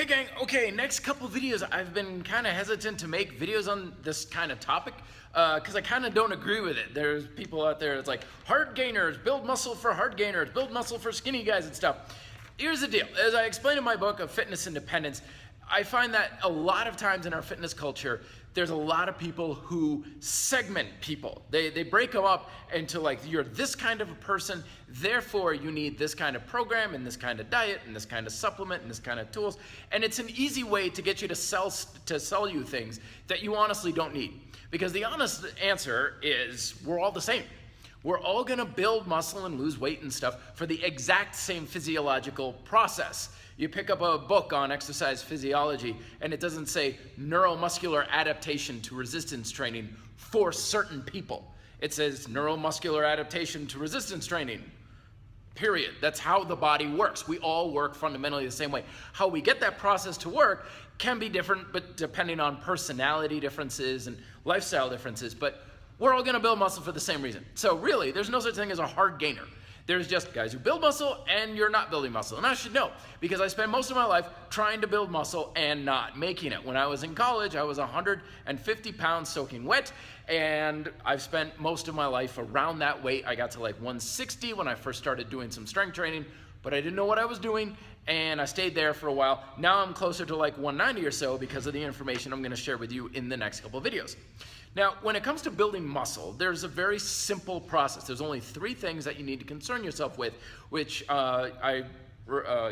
gang, okay, next couple videos, I've been kind of hesitant to make videos on this kind of topic because I kind of don't agree with it. There's people out there that's like, hard gainers, build muscle for hard gainers, build muscle for skinny guys and stuff. Here's the deal. As I explained in my book of Fitness Independence, I find that a lot of times in our fitness culture, there's a lot of people who segment people. They break them up into like, you're this kind of a person, therefore you need this kind of program and this kind of diet and this kind of supplement and this kind of tools. And it's an easy way to get you to sell you things that you honestly don't need. Because the honest answer is we're all the same. We're all gonna build muscle and lose weight and stuff for the exact same physiological process. You pick up a book on exercise physiology and it doesn't say neuromuscular adaptation to resistance training for certain people. It says neuromuscular adaptation to resistance training, period. That's how the body works. We all work fundamentally the same way. How we get that process to work can be different, but depending on personality differences and lifestyle differences, but we're all gonna build muscle for the same reason. So really, there's no such thing as a hard gainer. There's just guys who build muscle and you're not building muscle. And I should know because I spent most of my life trying to build muscle and not making it. When I was in college, I was 150 pounds soaking wet, and I've spent most of my life around that weight. I got to like 160 when I first started doing some strength training, but I didn't know what I was doing, and I stayed there for a while. Now I'm closer to like 190 or so because of the information I'm gonna share with you in the next couple videos. Now, when it comes to building muscle, there's a very simple process. There's only 3 things that you need to concern yourself with, which I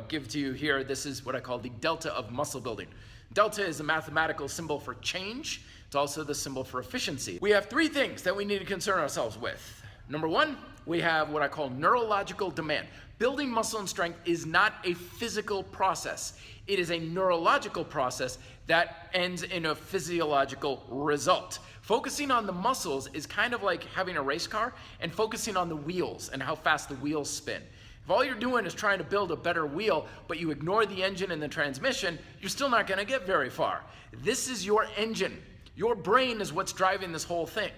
give to you here. This is what I call the delta of muscle building. Delta is a mathematical symbol for change. It's also the symbol for efficiency. We have 3 things that we need to concern ourselves with. Number 1, we have what I call neurological demand. Building muscle and strength is not a physical process. It is a neurological process that ends in a physiological result. Focusing on the muscles is kind of like having a race car and focusing on the wheels and how fast the wheels spin. If all you're doing is trying to build a better wheel, but you ignore the engine and the transmission, you're still not gonna get very far. This is your engine. Your brain is what's driving this whole thing.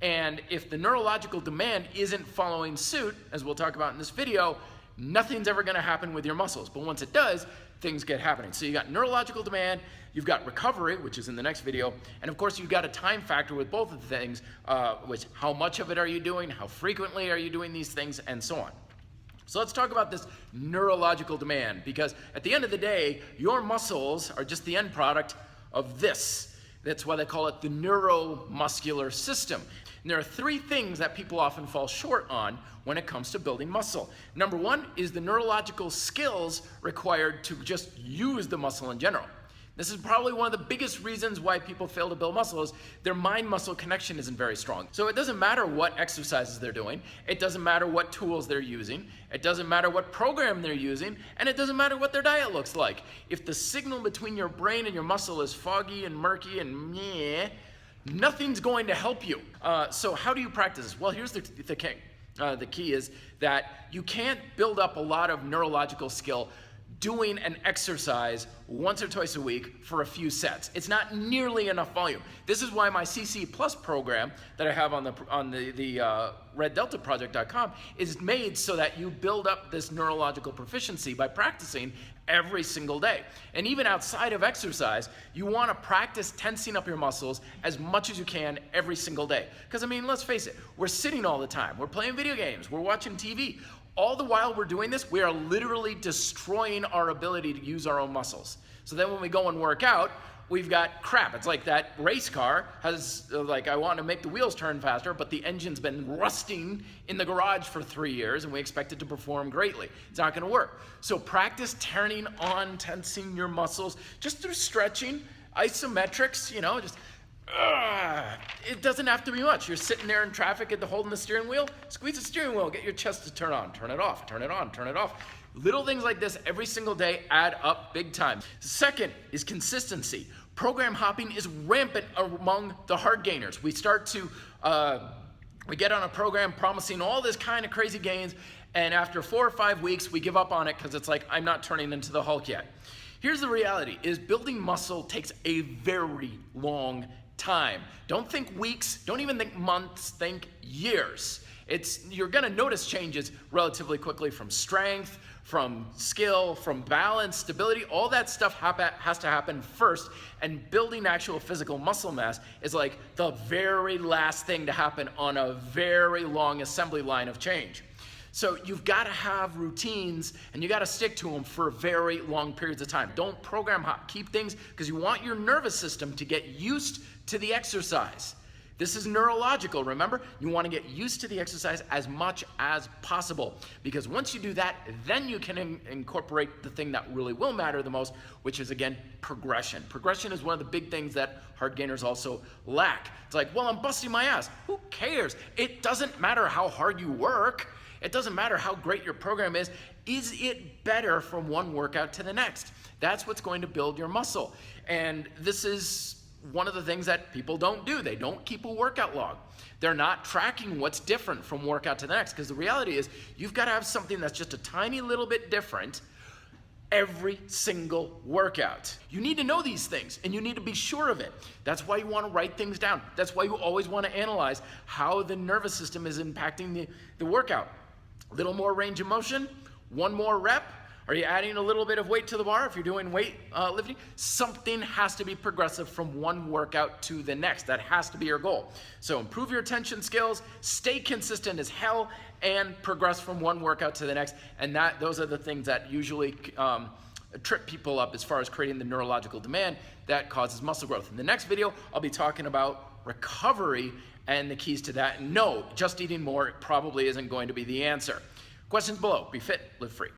And if the neurological demand isn't following suit, as we'll talk about in this video, nothing's ever gonna happen with your muscles. But once it does, things get happening. So you got neurological demand, you've got recovery, which is in the next video, and of course you've got a time factor with both of the things, which how much of it are you doing, how frequently are you doing these things, and so on. So let's talk about this neurological demand, because at the end of the day, your muscles are just the end product of this. That's why they call it the neuromuscular system. And there are 3 things that people often fall short on when it comes to building muscle. Number 1 is the neurological skills required to just use the muscle in general. This is probably one of the biggest reasons why people fail to build muscle is their mind-muscle connection isn't very strong. So it doesn't matter what exercises they're doing, it doesn't matter what tools they're using, it doesn't matter what program they're using, and it doesn't matter what their diet looks like. If the signal between your brain and your muscle is foggy and murky and meh, nothing's going to help you. So how do you practice this? Well, here's the king. The key is that you can't build up a lot of neurological skill doing an exercise once or twice a week for a few sets. It's not nearly enough volume. This is why my CC Plus program that I have on the reddeltaproject.com is made so that you build up this neurological proficiency by practicing every single day. And even outside of exercise, you want to practice tensing up your muscles as much as you can every single day. Because I mean, let's face it, we're sitting all the time, we're playing video games, we're watching TV. All the while we're doing this, we are literally destroying our ability to use our own muscles. So then when we go and work out, we've got crap. It's like that race car has, like, I want to make the wheels turn faster, but the engine's been rusting in the garage for 3 years, and we expect it to perform greatly. It's not gonna work. So practice turning on, tensing your muscles, just through stretching, isometrics, you know, just, it doesn't have to be much. You're sitting there in traffic and holding the steering wheel, squeeze the steering wheel, get your chest to turn on, turn it off, turn it on, turn it off. Little things like this every single day add up big time. Second is consistency. Program hopping is rampant among the hard gainers. We start to, we get on a program promising all this kind of crazy gains, and after 4 or 5 weeks, we give up on it because it's like, I'm not turning into the Hulk yet. Here's the reality, is building muscle takes a very long time. Don't think weeks, don't even think months, think years. You're gonna notice changes relatively quickly from strength, from skill, from balance, stability. All that stuff has to happen first, and building actual physical muscle mass is like the very last thing to happen on a very long assembly line of change. So you've got to have routines, and you got to stick to them for very long periods of time. Don't program hop. Keep things, because you want your nervous system to get used to the exercise. This is neurological, remember? You want to get used to the exercise as much as possible, because once you do that, then you can incorporate the thing that really will matter the most, which is, again, progression. Progression is one of the big things that hard gainers also lack. It's like, well, I'm busting my ass. Who cares? It doesn't matter how hard you work. It doesn't matter how great your program is. Is it better from one workout to the next? That's what's going to build your muscle. And this is one of the things that people don't do. They don't keep a workout log. They're not tracking what's different from workout to the next, because the reality is you've got to have something that's just a tiny little bit different every single workout. You need to know these things, and you need to be sure of it. That's why you want to write things down. That's why you always want to analyze how the nervous system is impacting the workout. A little more range of motion, one more rep. Are you adding a little bit of weight to the bar if you're doing weight lifting? Something has to be progressive from one workout to the next. That has to be your goal. So improve your attention skills, stay consistent as hell, and progress from one workout to the next. And those are the things that usually trip people up as far as creating the neurological demand that causes muscle growth. In the next video, I'll be talking about recovery and the keys to that. And no, just eating more probably isn't going to be the answer. Questions below. Be fit, live free.